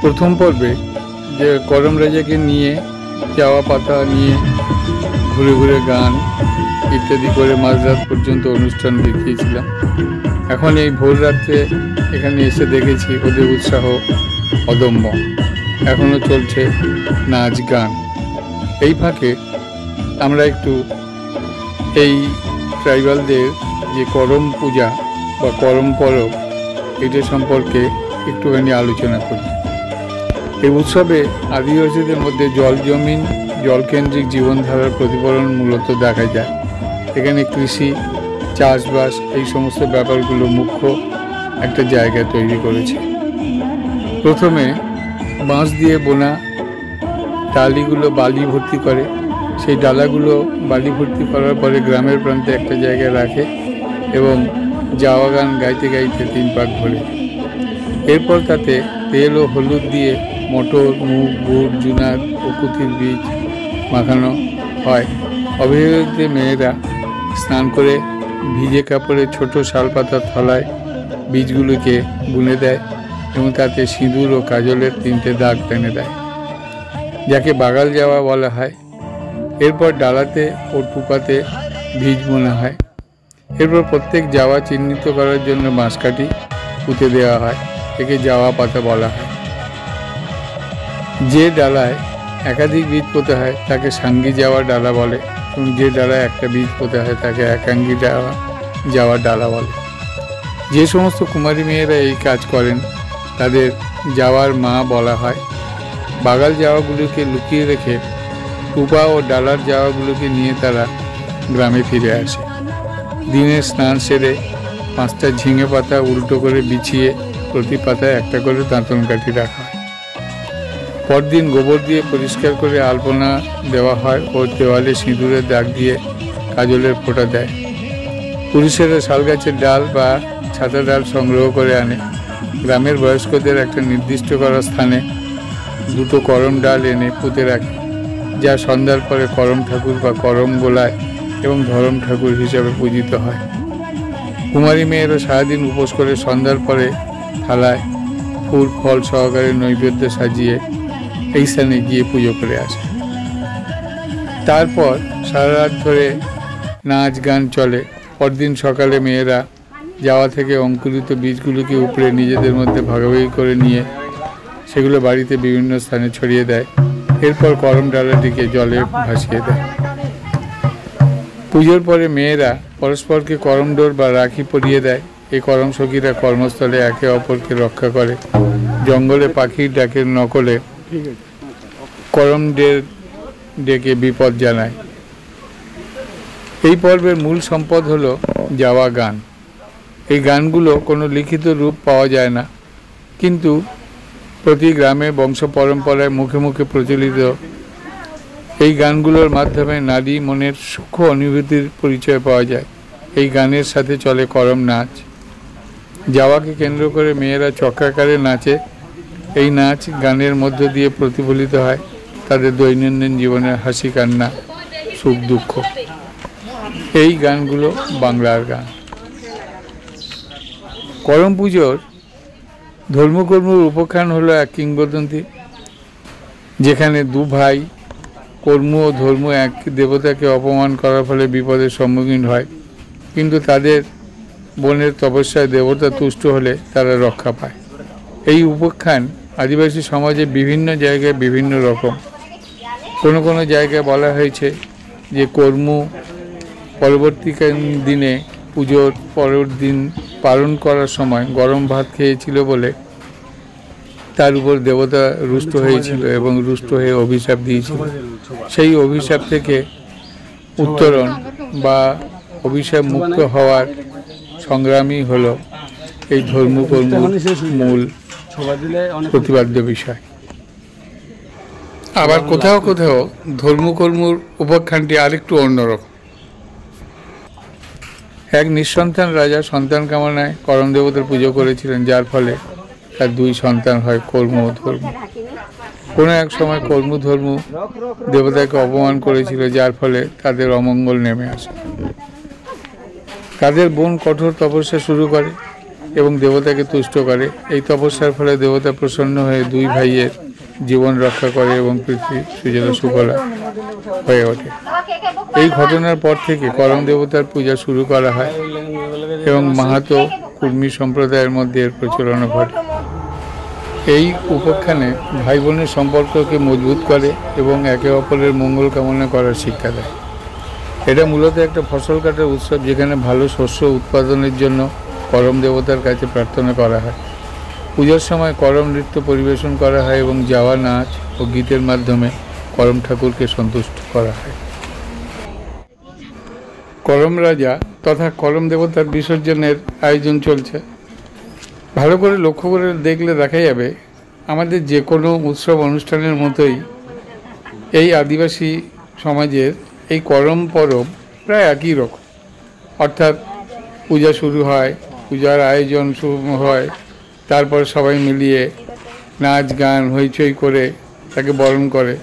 প্রথম পর্বে যে করম রাজাকে নিয়ে চাওয়া পাতা নিয়ে ঘুরে ঘুরে গান ইত্যাদি করে মাঝরাত পর্যন্ত অনুষ্ঠান দেখিয়েছিলাম। এখন এই ভোর রাত্রে এখানে এসে দেখেছি ওদের উৎসাহ অদম্য, এখনও চলছে নাচ গান। এই ফাঁকে আমরা একটু এই ট্রাইবালদের যে করম পূজা বা করম পরব এটা সম্পর্কে একটুখানি আলোচনা করি। এই উৎসবে আদিবাসীদের মধ্যে জলজমিন জলকেন্দ্রিক জীবনধারার প্রতিফলন মূলত দেখা যায়। এখানে কৃষি, চাষবাস এই সমস্ত ব্যাপারগুলো মুখ্য একটা জায়গা তৈরি করেছে। প্রথমে বাঁশ দিয়ে বোনা ডালিগুলো বালি ভর্তি করে, সেই ডালাগুলো বালি ভর্তি করার পরে গ্রামের প্রান্তে একটা জায়গায় রাখে এবং যাওয়া গান গাইতে গাইতে 3 পাক ঘোরে। এরপর তাতে তেল ও হলুদ দিয়ে মটর, মুগ, বুট, জুনার ও কুতির বীজ মাখানো হয়। অবিবাহিত মেয়েরা স্নান করে ভিজে কাপড়ে ছোট শালপাতার থলায় বীজগুলোকে বুনে দেয় এবং তাতে সিঁদুর ও কাজলের 3টে দাগ টেনে দেয়, যাকে বাগাল যাওয়া বলা হয়। এরপর ডালাতে ও টুপাতে বীজ বোনা হয়। এরপর প্রত্যেক যাওয়া চিহ্নিত করার জন্য বাঁশকাঠি পুঁতে দেওয়া হয়, একে যাওয়া পাতা বলা হয়। যে ডালায় একাধিক বীজ পোতা হয় তাকে সাঙ্গী যাওয়া ডালা বলে এবং যে ডালায় একটা বীজ পোতা হয় তাকে একাঙ্গী যাওয়া ডালা বলে। যে সমস্ত কুমারী মেয়েরা এই কাজ করেন তাদের যাওয়ার মা বলা হয়। বাগাল যাওয়াগুলোকে লুকিয়ে রেখে টুপা ও ডালার যাওয়াগুলোকে নিয়ে তারা গ্রামে ফিরে আসে। দিনে স্নান সেরে 5টা ঝিঙে পাতা উল্টো করে বিছিয়ে প্রতি পাতায় একটা করে দাঁতন কাঠি রাখা হয়। পরদিন গোবর দিয়ে পরিষ্কার করে আলপনা দেওয়া হয় ও দেওয়ালে সিঁদুরের দাগ দিয়ে কাজলের ফোঁটা দেয়। পুরুষেরা শাল গাছের ডাল বা ছাতা ডাল সংগ্রহ করে আনে। গ্রামের বয়স্কদের একটা নির্দিষ্ট করা স্থানে 2টো করম ডাল এনে পুঁতে রাখে, যা সন্ধ্যার পরে করম ঠাকুর বা করম গোলায় এবং ধরম ঠাকুর হিসাবে পূজিত হয়। কুমারী মেয়েরা সারাদিন উপোস করে সন্ধ্যার পরে থালায় ফুল ফল সহকারে নৈবেদ্য সাজিয়ে এই স্থানে গিয়ে পুজো করে আসে। তারপর সারা রাত ধরে নাচ গান চলে। পরদিন সকালে মেয়েরা যাওয়া থেকে অঙ্কুরিত বীজগুলোকে উপড়ে নিজেদের মধ্যে ভাগাভাগি করে নিয়ে সেগুলো বাড়িতে বিভিন্ন স্থানে ছড়িয়ে দেয়। এরপর করম ডালাটিকে জলে ভাসিয়ে দেয়। পুজোর পরে মেয়েরা পরস্পরকে করম ডোর বা রাখি পরিয়ে দেয়। এই করম সখীরা কর্মস্থলে একে অপরকে রক্ষা করে। জঙ্গলে পাখির ডাকের নকলে করম ডেকে বিপদ জানায়। এই পর্বের মূল সম্পদ হলো যাওয়া গান। এই গানগুলো কোনো লিখিত রূপ পাওয়া যায় না, কিন্তু প্রতি গ্রামে বংশ পরম্পরায় মুখে মুখে প্রচলিত এই গানগুলোর মাধ্যমে নারী মনের সূক্ষ্ম অনুভূতির পরিচয় পাওয়া যায়। এই গানের সাথে চলে করম নাচ। যাওয়াকে কেন্দ্র করে মেয়েরা চক্রাকারে নাচে। এই নাচ গানের মধ্য দিয়ে প্রতিফলিত হয় তাদের দৈনন্দিন জীবনের হাসি কান্না, সুখ দুঃখ। এই গানগুলো বাংলার গান। করম পুজোর ধর্মকর্মর উপাখ্যান হলো এক কিংবদন্তি, যেখানে 2 ভাই কর্ম ও ধর্ম এক দেবতাকে অপমান করার ফলে বিপদের সম্মুখীন হয়, কিন্তু তাদের বোনের তপস্যায় দেবতা তুষ্ট হলে তারা রক্ষা পায়। এই উপাখ্যান আদিবাসী সমাজে বিভিন্ন জায়গায় বিভিন্ন রকম। কোনো কোনো জায়গায় বলা হয়েছে যে কর্ম পরবর্তী দিনে পুজোর পরের দিন পালন করার সময় গরম ভাত খেয়েছিল বলে তার উপর দেবতা রুষ্ট হয়েছিল এবং রুষ্ট হয়ে অভিশাপ দিয়েছিল। সেই অভিশাপ থেকে উত্তরণ বা অভিশাপ মুক্ত হওয়ার সংগ্রামই হলো এই ধর্মকর্মের মূল প্রতিপাদ্য বিষয়। আবার কোথাও কোথাও ধর্মকর্মর উপাখ্যানটি আরেকটু অন্যরকম। এক নিঃসন্তান রাজা সন্তান কামনায় করম দেবতার পুজো করেছিলেন, যার ফলে তার 2 সন্তান হয় কর্ম ও ধর্ম। কোনো এক সময় কর্ম ধর্ম দেবতাকে অপমান করেছিল, যার ফলে তাদের অমঙ্গল নেমে আসে। তাদের বোন কঠোর তপস্যা শুরু করে। এবং দেবতাকে তুষ্ট করে। এই তপস্যার ফলে দেবতা প্রসন্ন হয়ে দুই ভাইয়ের জীবন রক্ষা করে এবং পৃথিবী সুজলা সুফলা হয়ে ওঠে। এই ঘটনার পর থেকে করম দেবতার পূজা শুরু করা হয় এবং মাহাতো কুর্মী সম্প্রদায়ের মধ্যে এর প্রচলন ঘটে। এই উপাখ্যানে ভাই বোনের সম্পর্ককে মজবুত করে এবং একে অপরের মঙ্গল কামনা করার শিক্ষা দেয়। এটা মূলত একটা ফসল কাটার উৎসব, যেখানে ভালো শস্য উৎপাদনের জন্য করম দেবতার কাছে প্রার্থনা করা হয়। পূজার সময় করম নৃত্য পরিবেশন করা হয় এবং যাওয়া নাচ ও গীতের মাধ্যমে করম ঠাকুরকে সন্তুষ্ট করা হয়। করম রাজা তথা করম দেবতার বিসর্জনের আয়োজন চলছে। ভালো করে লক্ষ্য করে দেখলে দেখা যাবে আমাদের যে কোনো উৎসব অনুষ্ঠানের মতোই এই আদিবাসী সমাজের এই করম পরব প্রায় একই রকম। অর্থাৎ পূজা শুরু হয়, পূজার আয়োজন শুরু হয়, তারপর সবাই মিলিয়ে নাচ গান হইচই করে তাকে বরণ করে,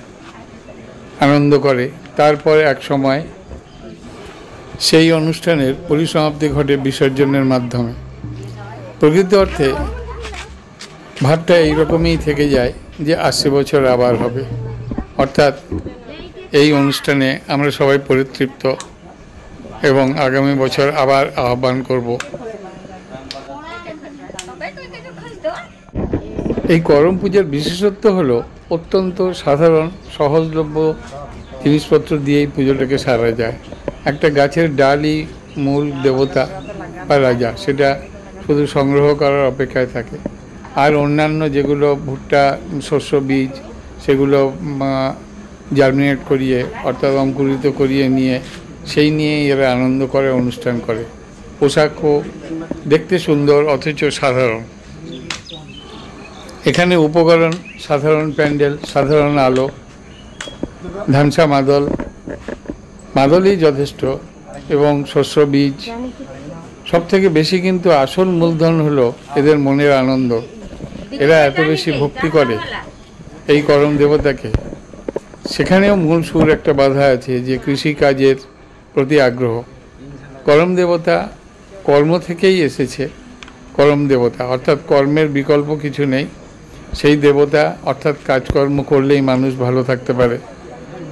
আনন্দ করে। তারপর এক সময় সেই অনুষ্ঠানের পরিসমাপ্তি ঘটে বিসর্জনের মাধ্যমে। প্রকৃত অর্থে ভাবটা এইরকমই থেকে যায় যে আসছে বছর আবার হবে, অর্থাৎ এই অনুষ্ঠানে আমরা সবাই পরিতৃপ্ত এবং আগামী বছর আবার আহ্বান করব। এই করম পূজার বিশেষত্ব হলো অত্যন্ত সাধারণ সহজলভ্য জিনিসপত্র দিয়েই পুজোটাকে সারা যায়। একটা গাছের ডালই মূল দেবতা বা রাজা, সেটা শুধু সংগ্রহ করার অপেক্ষায় থাকে। আর অন্যান্য যেগুলো ভুট্টা শস্য বীজ, সেগুলো জার্মিনেট করিয়ে অর্থাৎ অঙ্কুরিত করিয়ে নিয়ে সেই নিয়েই এরা আনন্দ করে, অনুষ্ঠান করে। পোশাকও দেখতে সুন্দর অথচ সাধারণ। এখানে উপকরণ সাধারণ প্যান্ডেল, সাধারণ আলো, ধানসা মাদলই যথেষ্ট এবং শস্য বীজ। সব থেকে বেশি কিন্তু আসল মূলধন হলো এদের মনের আনন্দ। এরা এত বেশি ভক্তি করে এই করম দেবতাকে। সেখানেও মূল সুর একটা বাধা আছে, যে কৃষিকাজের প্রতি আগ্রহ। করম দেবতা কর্ম থেকেই এসেছে। করম দেবতা অর্থাৎ কর্মের বিকল্প কিছু নেই। সেই দেবতা অর্থাৎ কাজকর্ম করলেই মানুষ ভালো থাকতে পারে।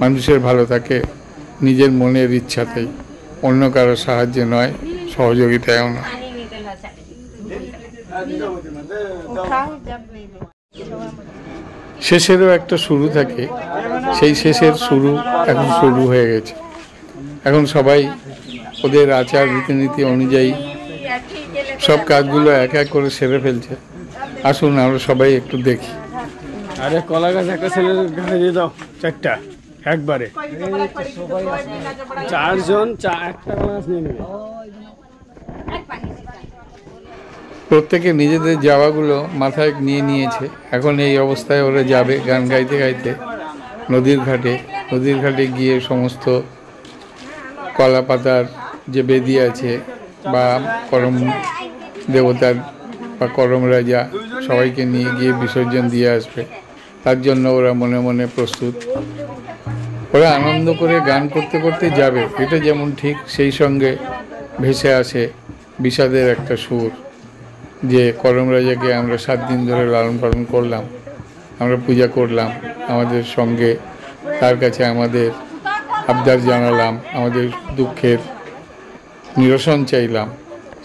মানুষের ভালো থাকে নিজের মনের ইচ্ছাতেই, অন্য কারো সাহায্যে নয়, সহযোগিতায়ও নয়। শেষেরও একটা শুরু থাকে, সেই শেষের শুরু এখন শুরু হয়ে গেছে। এখন সবাই ওদের আচার রীতিনীতি অনুযায়ী সব কাজগুলো এক এক করে সেরে ফেলছে। আসুন আমরা সবাই একটু দেখি। আরে কলা গাছ একটা ছেলের ঘরে দিয়ে দাও, চারটা একবারে। চারজন একটা কলা গাছ নিয়ে নেবে। প্রত্যেকে নিজেদের যাওয়াগুলো মাথায় নিয়ে নিয়েছে। এখন এই অবস্থায় ওরা যাবে গান গাইতে গাইতে নদীর ঘাটে গিয়ে সমস্ত কলা পাতার যে বেদি আছে বা করম দেবতার বা করম রাজা সবাইকে নিয়ে গিয়ে বিসর্জন দিয়ে আসবে। তার জন্য ওরা মনে মনে প্রস্তুত। ওরা আনন্দ করে গান করতে করতে যাবে, এটা যেমন ঠিক, সেই সঙ্গে ভেসে আসে বিষাদের একটা সুর, যে করম রাজাকে আমরা 7 দিন ধরে লালন পালন করলাম, আমরা পূজা করলাম, আমাদের সঙ্গে তার কাছে আমাদের আবদার জানালাম, আমাদের দুঃখের নিরসন চাইলাম।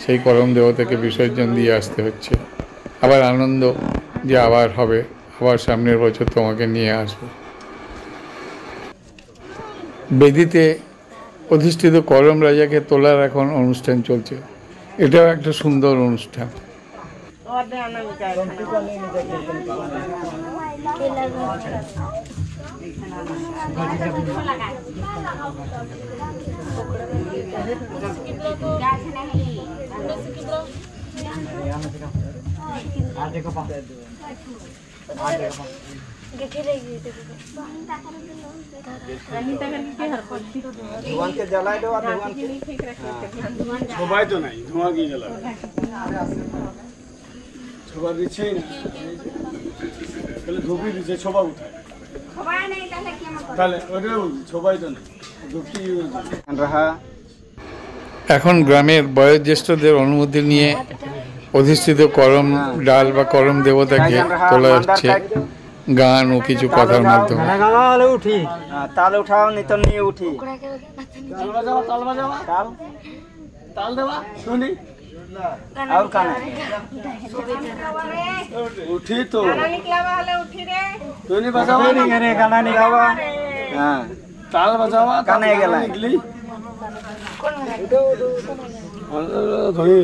সেই করম দেবতাকে বিসর্জন দিয়ে আসতে হচ্ছে। আবার আনন্দ যে আবার হবে, আবার সামনের বছর তোমাকে নিয়ে আসবো। বেদিতে অধিষ্ঠিত করম রাজাকে তোলার এখন অনুষ্ঠান চলছে। এটাও একটা সুন্দর অনুষ্ঠান। সবাই তো নাই, ধোঁয়া কি জ্বালাবে? ছোবা দিচ্ছেই না, তাহলে ধুপি দিচ্ছে, ছোবা উঠায়। তাহলে ওটা বলছি, ছোবাই তো নেই, ধুপি এখন গ্রামের বয়োজ্যেষ্ঠদের অনুমতি নিয়ে অধিষ্ঠিত করম ডাল বা করম দেবতাকে তোলা হচ্ছে গান ও কিছু কথার মাধ্যমে। তাল উঠাও নিতন নিয়ে উঠি তাল বাজাও তাল বাজাও তাল তাল দেওয়া শুনি আর কানে উঠি তো তুমি বাজাও রে গানা নি গাওয়া হ্যাঁ তাল বাজাওয়া কানে গেলা নিকলি ধরে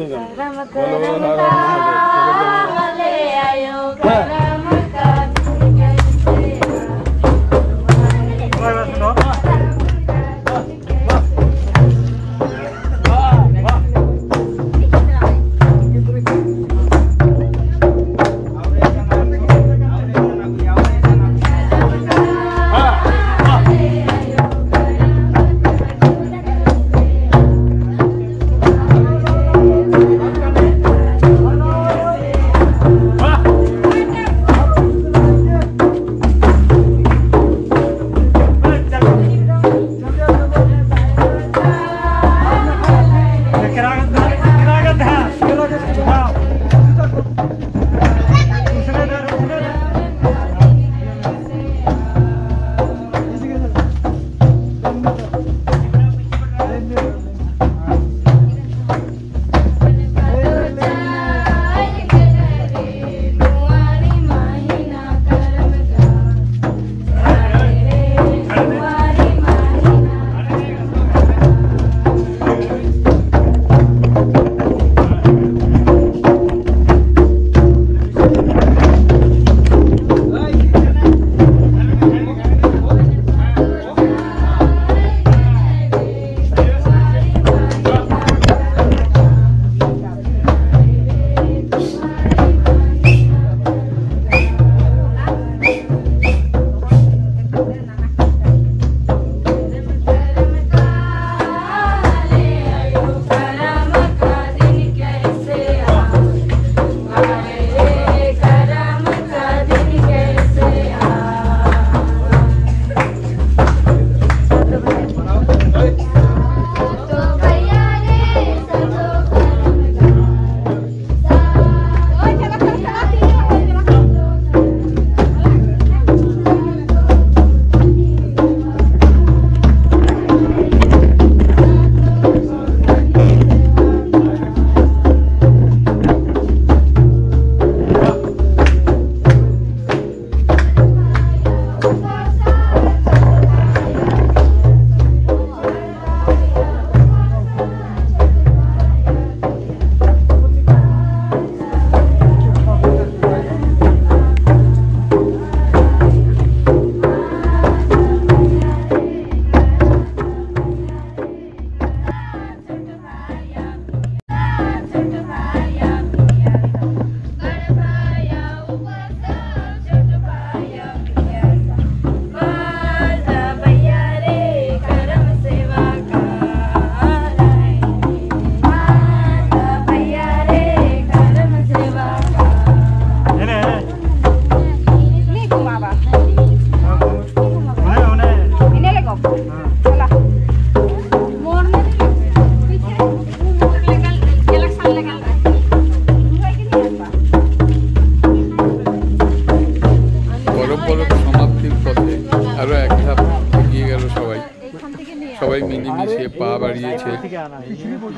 সবাই মিলেমিশে পা বাড়িয়েছে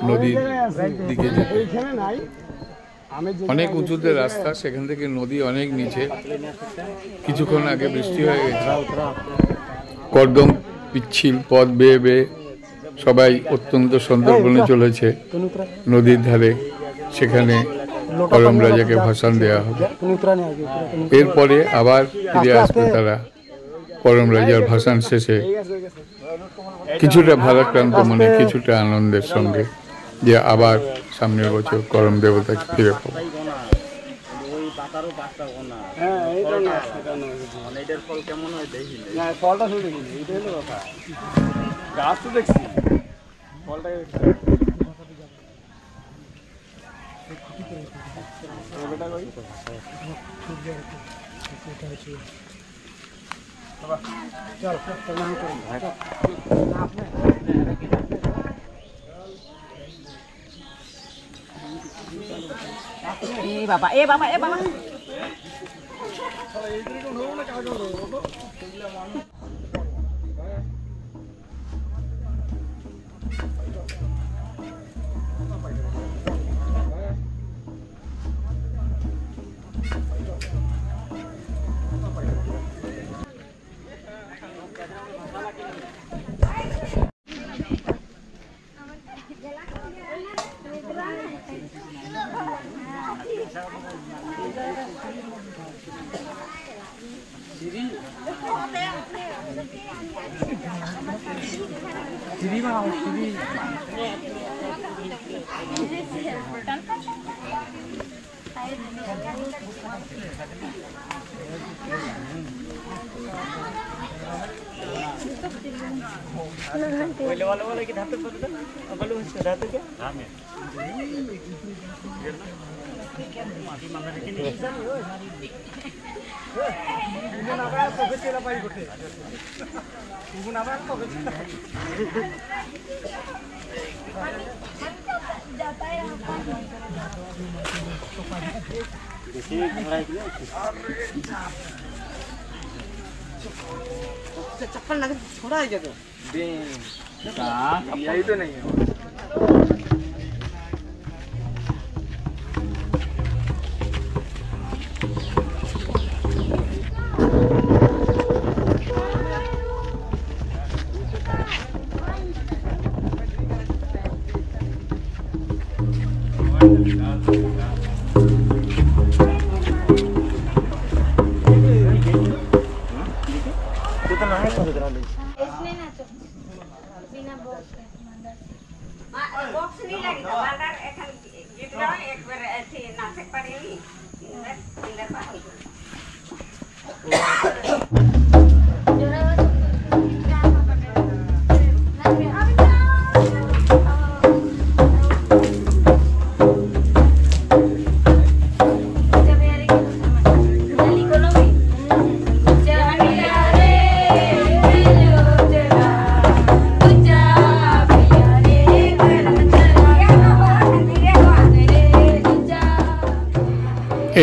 নদীর দিকে যেতে। অনেক উঁচুতে রাস্তা, সেখান থেকে নদী অনেক নিচে। কিছুক্ষণ আগে বৃষ্টি হয়ে গেছে, কর্দম পিচ্ছিল পথ বেয়ে বেয়ে সবাই অত্যন্ত সুন্দরবনে চলেছে নদীর ধারে। সেখানে করম রাজাকে ভাসান দেওয়া হবে, এরপরে আবার ফিরে আসবে তারা। করম রাজার ভাসান শেষে কিছুটা ভারাক্রান্ত মনে, কিছুটা আনন্দের সঙ্গে যে আবার সামনের বছর করম দেবতাকে ফিরে পাবো। চল এ বাবা এ বাবা এ বাবা चप्पल लगे छोड़ा है जगह यही तो नहीं है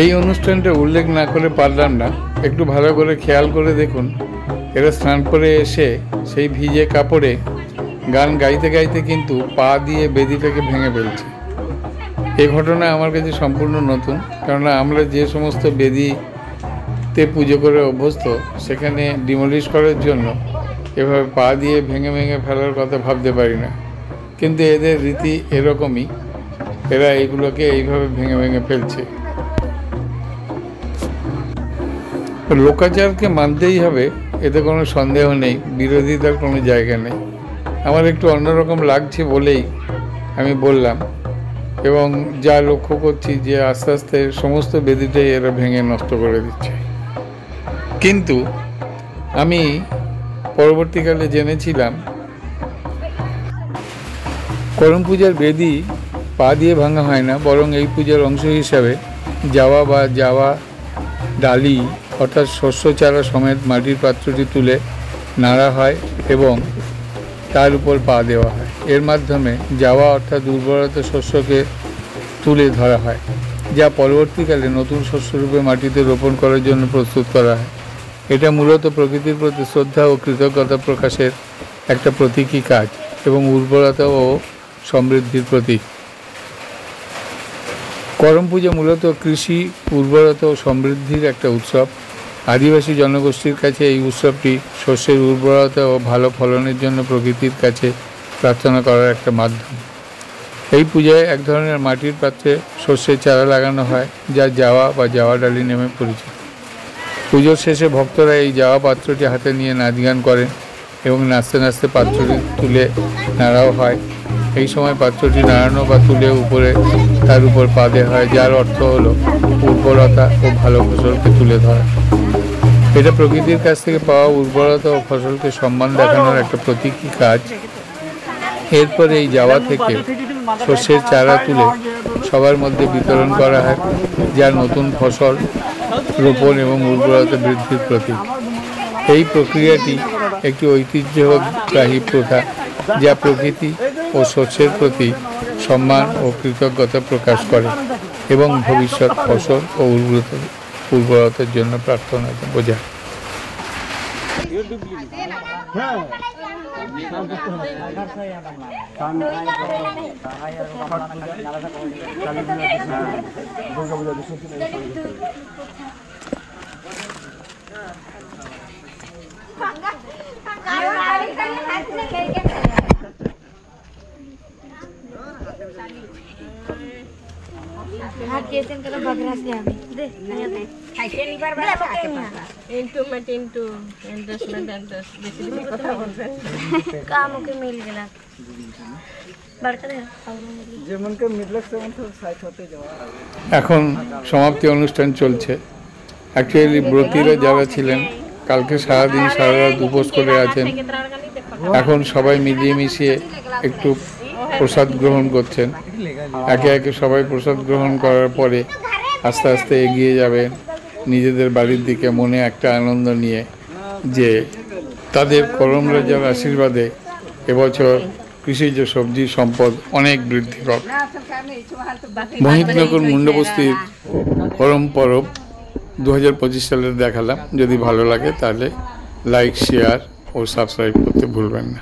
এই অনুষ্ঠানটা উল্লেখ না করে পারলাম না, একটু ভালো করে খেয়াল করে দেখুন, এরা স্নান করে এসে সেই ভিজে কাপড়ে গান গাইতে গাইতে কিন্তু পা দিয়ে বেদিটাকে ভেঙে ফেলছে। এই ঘটনা আমার কাছে সম্পূর্ণ নতুন, কেননা আমরা যে সমস্ত বেদিতে পুজো করে অভ্যস্ত, সেখানে ডিমলিশ করার জন্য এভাবে পা দিয়ে ভেঙে ভেঙে ফেলার কথা ভাবতে পারি না। কিন্তু এদের রীতি এরকমই, এরা এগুলোকে এইভাবে ভেঙে ভেঙে ফেলছে। লোকাচারকে মানতেই হবে, এতে কোনো সন্দেহ নেই, বিরোধিতার কোনো জায়গা নেই। আমার একটু অন্যরকম লাগছে বলেই আমি বললাম, এবং যা লক্ষ্য করছি যে আস্তে আস্তে সমস্ত বেদিটাই এরা ভেঙে নষ্ট করে দিচ্ছে। কিন্তু আমি পরবর্তীকালে জেনেছিলাম করম পূজার বেদি পা দিয়ে ভাঙা হয় না, বরং এই পূজার অংশ হিসাবে জাওয়া বা জাওয়া ডালি অর্থাৎ শস্য চারা সমেত মাটির পাত্রটি তুলে নাড়া হয় এবং তার উপর পা দেওয়া হয়। এর মাধ্যমে জাওয়া অর্থাৎ উর্বরত শস্যকে তুলে ধরা হয়, যা পরবর্তীকালে নতুন শস্যরূপে মাটিতে রোপণ করার জন্য প্রস্তুত করা হয়। এটা মূলত প্রকৃতির প্রতি শ্রদ্ধা ও কৃতজ্ঞতা প্রকাশের একটা প্রতীকী কাজ এবং উর্বরতা ও সমৃদ্ধির প্রতীক। করম পূজা মূলত কৃষি, উর্বরতা ও সমৃদ্ধির একটা উৎসব। আদিবাসী জনগোষ্ঠীর কাছে এই উৎসবটি শস্যের উর্বরতা ও ভালো ফলনের জন্য প্রকৃতির কাছে প্রার্থনা করার একটা মাধ্যম। এই পূজায় এক ধরনের মাটির পাত্রে শস্যের চারা লাগানো হয়, যা জাওয়া বা জাওয়া ডালি নামে পরিচিত। পুজোর শেষে ভক্তরা এই জাওয়া পাত্রটি হাতে নিয়ে নাচ গান করেন এবং নাচতে নাচতে পাত্রটি তুলে নাড়াও হয়। এই সময় পাত্রটি নাড়ানো বা তুলে উপরে তার উপর পা দেওয়া হয়, যার অর্থ হলো উর্বরতা ও ভালো ফসলকে তুলে ধরা। এটা প্রকৃতির কাছ থেকে পাওয়া উর্বরতা ও ফসলকে সম্মান দেখানোর একটা প্রতীকী কাজ। এরপরে এই জাওয়া থেকে শস্যের চারা তুলে সবার মধ্যে বিতরণ করা হয়, যা নতুন ফসল রোপণ এবং উর্বরতা বৃদ্ধির প্রতীক। এই প্রক্রিয়াটি একটি ঐতিহ্যবাহী প্রথা, যা প্রকৃতি ও শস্যের প্রতি সম্মান ও কৃতজ্ঞতা প্রকাশ করে। এবং ভবিষ্যৎ ফসল ও উর্বরতার জন্য প্রার্থনা বোঝায়। হ্যাঁ যেমনকে মিললে তেমন তো সাইড হতে যাওয়া। এখন সমাপ্তি অনুষ্ঠান চলছে। অ্যাকচুয়ালি ব্রতীরা যারা ছিলেন কালকে সারাদিন সারা রাত উপোস করে আছেন, এখন সবাই মিলিয়ে মিশিয়ে একটু প্রসাদ গ্রহণ করছেন। একে একে সবাই প্রসাদ গ্রহণ করার পরে আস্তে আস্তে এগিয়ে যাবেন নিজেদের বাড়ির দিকে, মনে একটা আনন্দ নিয়ে যে তাদের করম রাজার আশীর্বাদে এবছর কৃষিজ সবজি সম্পদ অনেক বৃদ্ধি পাবে। মহিতনগর মুন্ডবস্তির করম পরব 2025 সালের দেখালাম। যদি ভালো লাগে তাহলে লাইক, শেয়ার ও সাবস্ক্রাইব করতে ভুলবেন না।